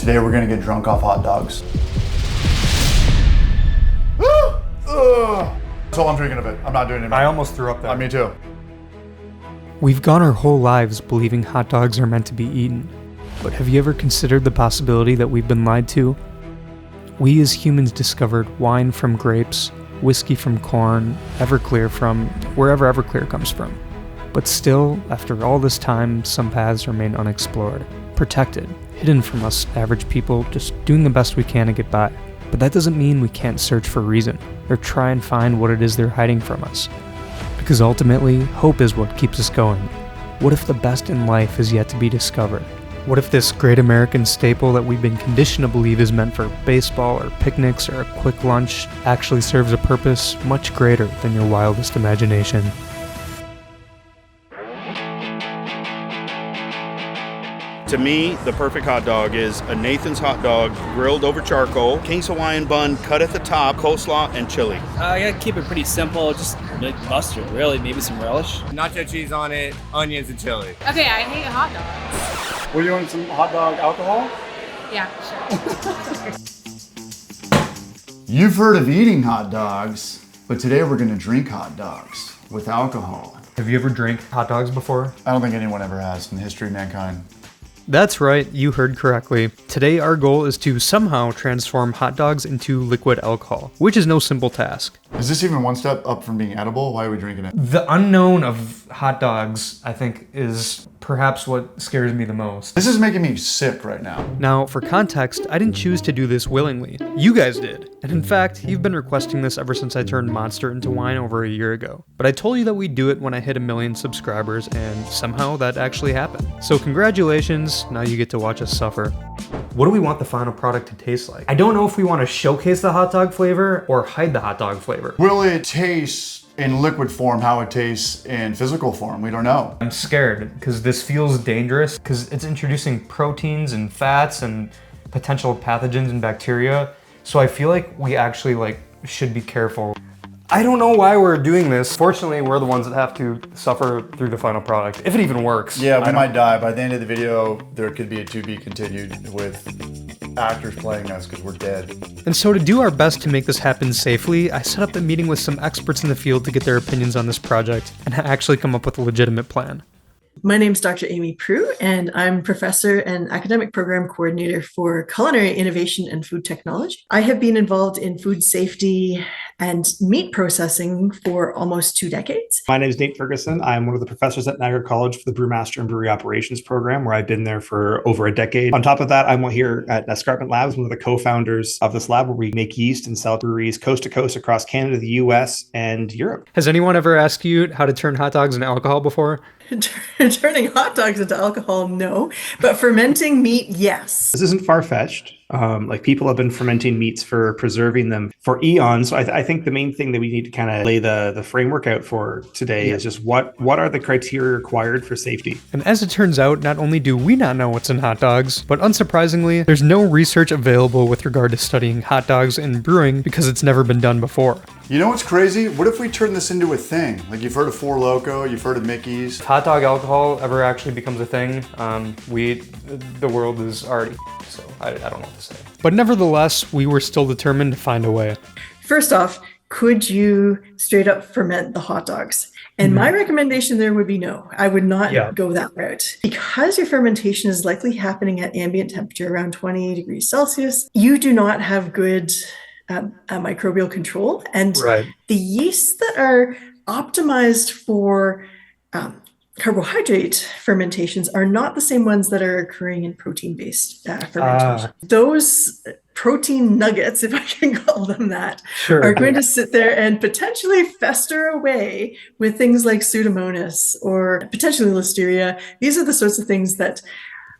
Today we're gonna get drunk off hot dogs. That's all I'm drinking of it. I'm not doing it. I almost threw up there. Me too. We've gone our whole lives believing hot dogs are meant to be eaten. But have you ever considered the possibility that we've been lied to? We as humans discovered wine from grapes, whiskey from corn, Everclear from wherever Everclear comes from. But still, after all this time, some paths remain unexplored, protected, hidden from us average people, just doing the best we can to get by. But that doesn't mean we can't search for reason, or try and find what it is they're hiding from us. Because ultimately, hope is what keeps us going. What if the best in life is yet to be discovered? What if this great American staple that we've been conditioned to believe is meant for baseball or picnics or a quick lunch actually serves a purpose much greater than your wildest imagination? To me, the perfect hot dog is a Nathan's hot dog grilled over charcoal, King's Hawaiian bun cut at the top, coleslaw, and chili. I gotta keep it pretty simple, just like mustard, really, maybe some relish. Nacho cheese on it, onions, and chili. Okay, I hate hot dogs. Were you want some hot dog alcohol? Yeah, sure. You've heard of eating hot dogs, but today we're gonna drink hot dogs with alcohol. Have you ever drank hot dogs before? I don't think anyone ever has in the history of mankind. That's right, you heard correctly. Today our goal is to somehow transform hot dogs into liquid alcohol, which is no simple task. Is this even one step up from being edible? Why are we drinking it? The unknown of hot dogs, I think, is perhaps what scares me the most. This is making me sick right now. Now, for context, I didn't choose to do this willingly. You guys did. And in fact, you've been requesting this ever since I turned Monster into wine over a year ago. But I told you that we'd do it when I hit 1 million subscribers, and somehow that actually happened. So congratulations, now you get to watch us suffer. What do we want the final product to taste like? I don't know if we want to showcase the hot dog flavor or hide the hot dog flavor. Will it taste in liquid form how it tastes in physical form? We don't know. I'm scared because this feels dangerous because it's introducing proteins and fats and potential pathogens and bacteria. So I feel like we actually should be careful. I don't know why we're doing this. Fortunately, we're the ones that have to suffer through the final product, if it even works. Yeah, we might die. By the end of the video, there could be a to be continued with actors playing us because we're dead. And so to do our best to make this happen safely, I set up a meeting with some experts in the field to get their opinions on this project and actually come up with a legitimate plan. My name is Dr. Amy Proulx, and I'm professor and academic program coordinator for culinary innovation and food technology. I have been involved in food safety and meat processing for almost 2 decades. My name is Nate Ferguson. I'm one of the professors at Niagara College for the Brewmaster and Brewery Operations program, where I've been there for over a decade. On top of that, I'm here at Escarpment Labs, one of the co-founders of this lab, where we make yeast and sell breweries coast to coast across Canada, the US, and Europe. Has anyone ever asked you how to turn hot dogs into alcohol before? Turning hot dogs into alcohol, no. But fermenting meat, yes. This isn't far-fetched. People have been fermenting meats for preserving them for eons. So I think the main thing that we need to kind of lay the framework out for today is just what are the criteria required for safety? And as it turns out, not only do we not know what's in hot dogs, but unsurprisingly, there's no research available with regard to studying hot dogs and brewing because it's never been done before. You know what's crazy? What if we turn this into a thing? Like, you've heard of Four Loko, you've heard of Mickey's. If hot dog alcohol ever actually becomes a thing, the world is already, so I don't know what to say. But nevertheless, we were still determined to find a way. First off, could you straight up ferment the hot dogs? And my recommendation there would be no. I would not go that route. Because your fermentation is likely happening at ambient temperature, around 20 degrees Celsius, you do not have good microbial control. And the yeasts that are optimized for carbohydrate fermentations are not the same ones that are occurring in protein-based fermentation. Those protein nuggets, if I can call them that, are going to sit there and potentially fester away with things like Pseudomonas or potentially Listeria. These are the sorts of things that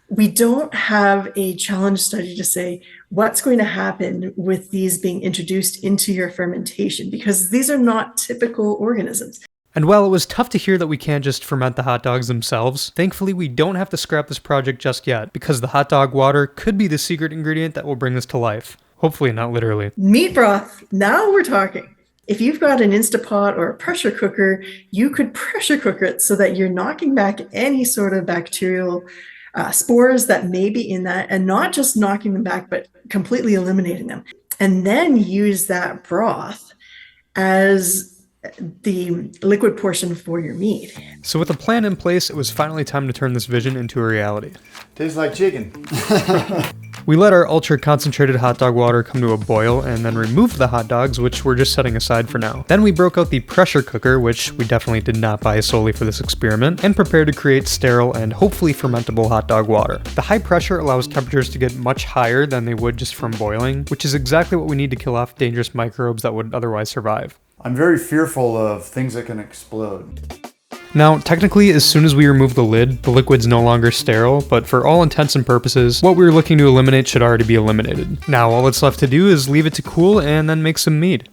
we don't have a challenge study to say what's going to happen with these being introduced into your fermentation, because these are not typical organisms. And while it was tough to hear that we can't just ferment the hot dogs themselves, thankfully we don't have to scrap this project just yet, because the hot dog water could be the secret ingredient that will bring this to life. Hopefully not literally. Meat broth, now we're talking. If you've got an Instapot or a pressure cooker, you could pressure cook it so that you're knocking back any sort of bacterial spores that may be in that, and not just knocking them back, but completely eliminating them. And then use that broth as the liquid portion for your mead. So with a plan in place, it was finally time to turn this vision into a reality. Tastes like chicken. We let our ultra concentrated hot dog water come to a boil and then removed the hot dogs, which we're just setting aside for now. Then we broke out the pressure cooker, which we definitely did not buy solely for this experiment, and prepared to create sterile and hopefully fermentable hot dog water. The high pressure allows temperatures to get much higher than they would just from boiling, which is exactly what we need to kill off dangerous microbes that would otherwise survive. I'm very fearful of things that can explode. Now, technically, as soon as we remove the lid, the liquid's no longer sterile, but for all intents and purposes, what we were looking to eliminate should already be eliminated. Now, all that's left to do is leave it to cool and then make some mead.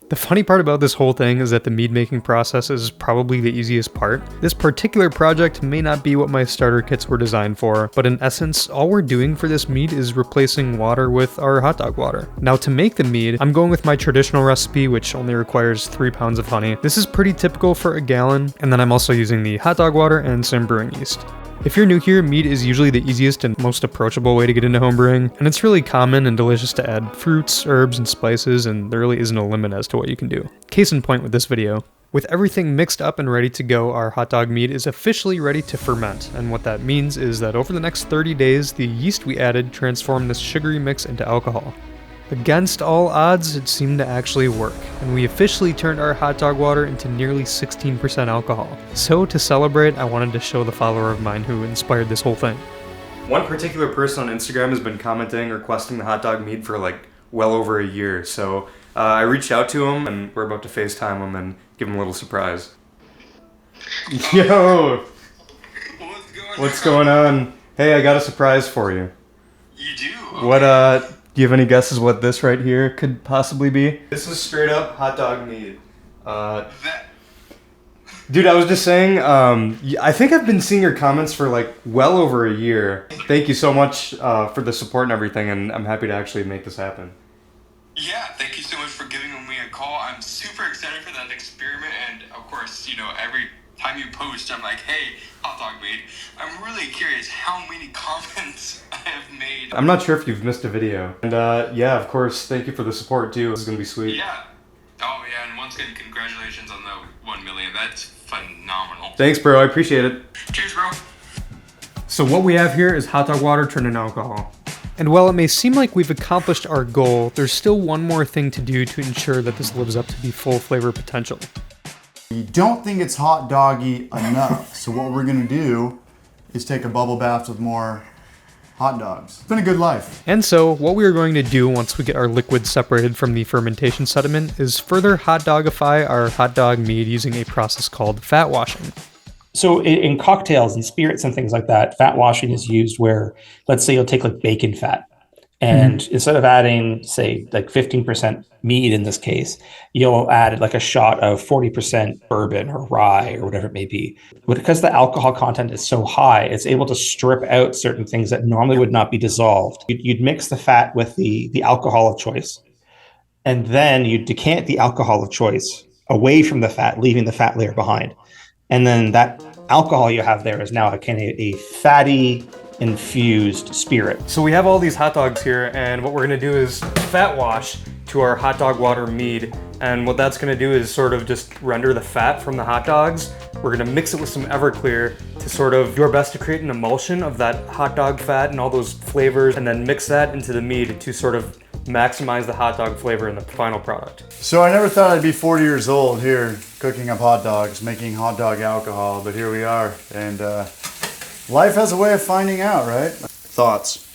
The funny part about this whole thing is that the mead making process is probably the easiest part. This particular project may not be what my starter kits were designed for, but in essence, all we're doing for this mead is replacing water with our hot dog water. Now to make the mead, I'm going with my traditional recipe, which only requires 3 pounds of honey. This is pretty typical for a gallon, and then I'm also using the hot dog water and some brewing yeast. If you're new here, mead is usually the easiest and most approachable way to get into homebrewing, and it's really common and delicious to add fruits, herbs, and spices, and there really isn't a limit as to what you can do. Case in point with this video. With everything mixed up and ready to go, our hot dog mead is officially ready to ferment, and what that means is that over the next 30 days, the yeast we added transformed this sugary mix into alcohol. Against all odds, it seemed to actually work, and we officially turned our hot dog water into nearly 16% alcohol. So to celebrate, I wanted to show the follower of mine who inspired this whole thing. One particular person on Instagram has been commenting, requesting the hot dog mead for like well over a year, so I reached out to him, and we're about to FaceTime him and give him a little surprise. Yo! What's going on? Hey, I got a surprise for you. You do? What, do you have any guesses what this right here could possibly be? This is straight up hot dog mead. Dude, I was just saying, I think I've been seeing your comments for like well over a year. Thank you so much for the support and everything, and I'm happy to actually make this happen. Yeah, thank you so much for giving me a call. I'm super excited for that experiment, and of course, you know, every time you post, I'm like, hey, hot dog mead. I'm really curious how many comments I have made. I'm not sure if you've missed a video. And yeah, of course, thank you for the support too. This is gonna be sweet. Yeah. Oh yeah, and once again, congratulations on the 1 million. That's phenomenal. Thanks, bro. I appreciate it. Cheers, bro. So what we have here is hot dog water turned into alcohol. And while it may seem like we've accomplished our goal, there's still one more thing to do to ensure that this lives up to the full flavor potential. You don't think it's hot doggy enough, so what we're gonna do is take a bubble bath with more hot dogs. It's been a good life. And so what we are going to do once we get our liquid separated from the fermentation sediment is further hot dogify our hot dog mead using a process called fat washing. So in cocktails and spirits and things like that, fat washing is used where, let's say you'll take like bacon fat, and instead of adding, say, like 15% mead in this case, you'll add like a shot of 40% bourbon or rye or whatever it may be. But because the alcohol content is so high, it's able to strip out certain things that normally would not be dissolved. You'd mix the fat with the alcohol of choice, and then you decant the alcohol of choice away from the fat, leaving the fat layer behind. And then that alcohol you have there is now a fatty, infused spirit. So we have all these hot dogs here, and what we're gonna do is fat wash to our hot dog water mead. And what that's gonna do is sort of just render the fat from the hot dogs. We're gonna mix it with some Everclear to sort of do our best to create an emulsion of that hot dog fat and all those flavors, and then mix that into the mead to sort of maximize the hot dog flavor in the final product. So I never thought I'd be 40 years old here cooking up hot dogs, making hot dog alcohol, but here we are. And life has a way of finding out, right? Thoughts?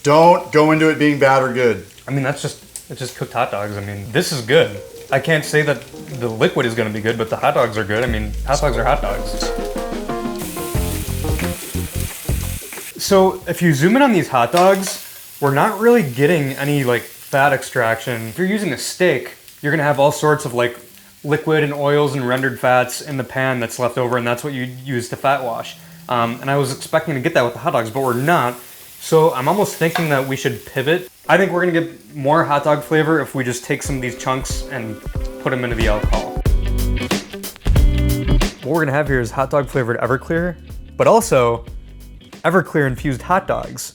Don't go into it being bad or good. I mean, it's just cooked hot dogs. I mean, this is good. I can't say that the liquid is gonna be good, but the hot dogs are good. I mean, hot dogs are hot dogs. So if you zoom in on these hot dogs, we're not really getting any like fat extraction. If you're using a steak, you're gonna have all sorts of like liquid and oils and rendered fats in the pan that's left over, and that's what you use to fat wash. And I was expecting to get that with the hot dogs, but we're not. So I'm almost thinking that we should pivot. I think we're gonna get more hot dog flavor if we just take some of these chunks and put them into the alcohol. What we're gonna have here is hot dog flavored Everclear, but also Everclear infused hot dogs.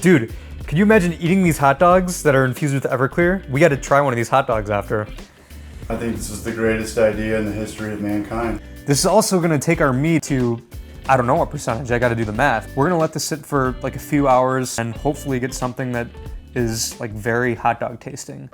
Dude, can you imagine eating these hot dogs that are infused with Everclear? We got to try one of these hot dogs after. I think this is the greatest idea in the history of mankind. This is also gonna take our meat to, I don't know what percentage, I gotta do the math. We're gonna let this sit for like a few hours and hopefully get something that is like very hot dog tasting.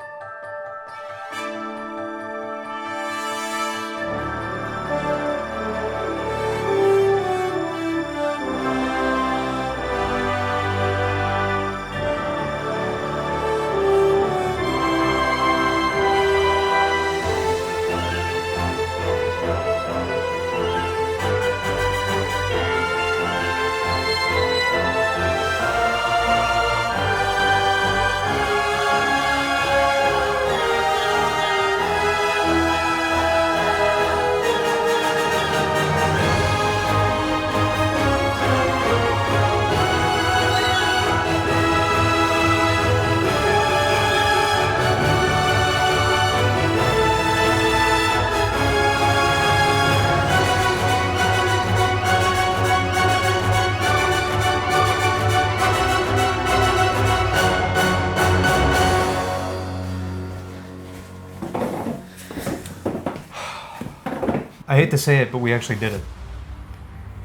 I hate to say it, but we actually did it.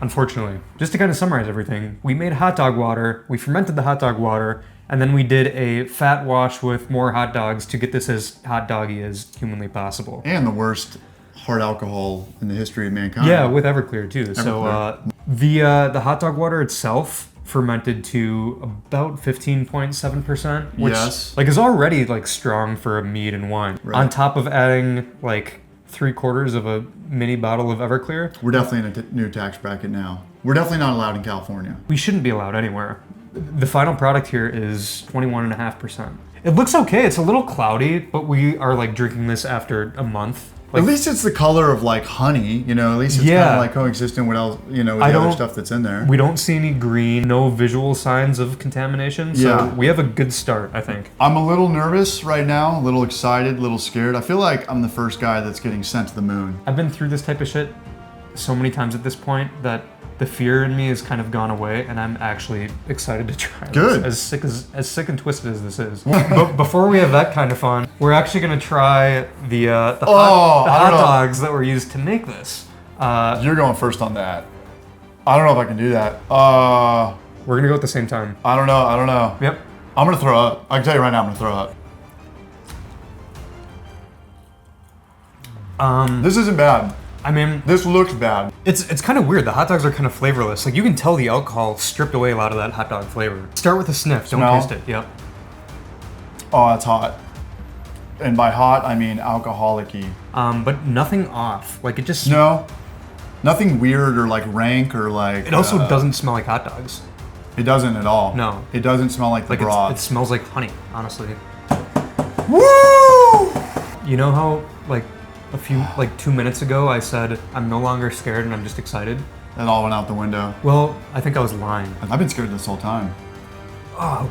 Unfortunately. Just to kind of summarize everything, we made hot dog water, we fermented the hot dog water, and then we did a fat wash with more hot dogs to get this as hot doggy as humanly possible. And the worst hard alcohol in the history of mankind. Yeah, with Everclear too. Everclear. So the hot dog water itself fermented to about 15.7%, which yes. like is already like strong for a mead and wine. Right. On top of adding like 3/4 of a mini bottle of Everclear. We're definitely in a new tax bracket now. We're definitely not allowed in California. We shouldn't be allowed anywhere. The final product here is 21.5%. It looks okay. It's a little cloudy, but we are like drinking this after a month. Like, at least it's the color of like honey, you know, at least it's kind of like coexistent with else, you know, with the other stuff that's in there. We don't see any green, no visual signs of contamination. So we have a good start, I think. I'm a little nervous right now, a little excited, a little scared. I feel like I'm the first guy that's getting sent to the moon. I've been through this type of shit so many times at this point that the fear in me has kind of gone away, and I'm actually excited to try Good. this. As sick and twisted as this is. But before we have that kind of fun, we're actually gonna try the hot dogs that were used to make this. You're going first on that. I don't know if I can do that. We're gonna go at the same time. I don't know. Yep. I'm gonna throw up. I can tell you right now, I'm gonna throw up. This isn't bad. I mean, this looks bad. It's kind of weird. The hot dogs are kind of flavorless. Like you can tell the alcohol stripped away a lot of that hot dog flavor. Start with a sniff. Don't taste it. Yep. Oh, that's hot. And by hot, I mean alcoholic-y. But nothing off. Like it just nothing weird or like rank or like. It also doesn't smell like hot dogs. It doesn't at all. No. It doesn't smell like the broth. It smells like honey, honestly. Woo! You know how like 2 minutes ago I said I'm no longer scared and I'm just excited? That all went out the window. Well, I think I was lying. I've been scared this whole time. Oh.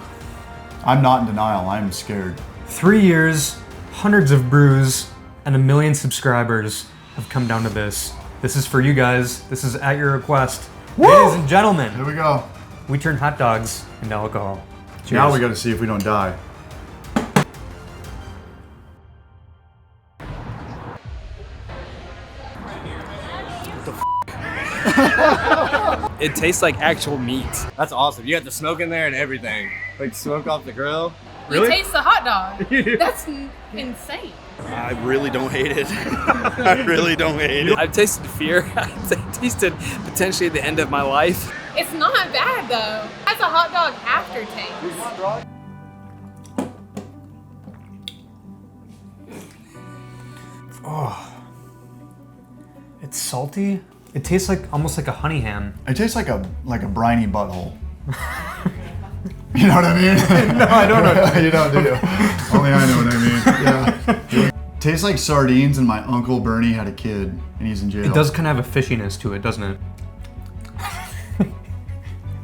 I'm not in denial, I'm scared. 3 years, hundreds of brews, and 1 million subscribers have come down to this. This is for you guys. This is at your request. Woo! Ladies and gentlemen. Here we go. We turn hot dogs into alcohol. Cheers. Now we gotta see if we don't die. It tastes like actual meat. That's awesome. You got the smoke in there and everything. Like smoke off the grill. Really? You taste the hot dog. That's insane. I really don't hate it. I really don't hate it. I've tasted fear. I've tasted potentially the end of my life. It's not bad though. It has a hot dog aftertaste. Oh. It's salty. It tastes like almost like a honey ham. It tastes like a briny butthole. You know what I mean? No, I don't know. You don't, do you? Only I know what I mean. Yeah. Tastes like sardines, and my Uncle Bernie had a kid, and he's in jail. It does kind of have a fishiness to it, doesn't it?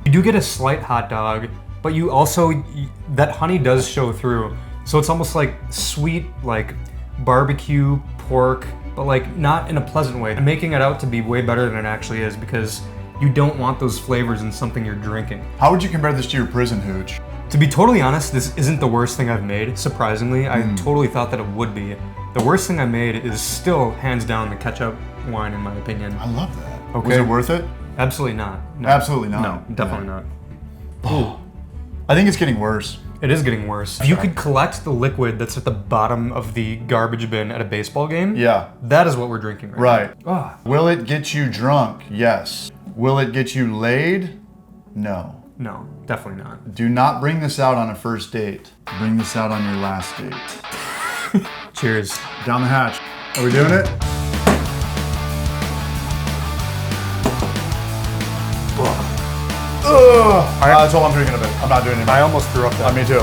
You do get a slight hot dog, but you also, that honey does show through. So it's almost like sweet, like barbecue pork, but like not in a pleasant way. I'm making it out to be way better than it actually is because You don't want those flavors in something you're drinking. How would you compare this to your prison hooch? To be totally honest, this isn't the worst thing I've made. Surprisingly, I totally thought that it would be. The worst thing I made is still hands down the ketchup wine, in my opinion. I love that. Okay. Was it worth it? Absolutely not. No. Absolutely not. No, definitely not. I think it's getting worse. It is getting worse. If you could collect the liquid that's at the bottom of the garbage bin at a baseball game, Yeah. that is what we're drinking right now. Right. Will it get you drunk? Yes. Will it get you laid? No. No, definitely not. Do not bring this out on a first date. Bring this out on your last date. Cheers. Down the hatch. Are we doing it? That's all I'm drinking of it. I'm not doing it. I almost threw up that. Me too.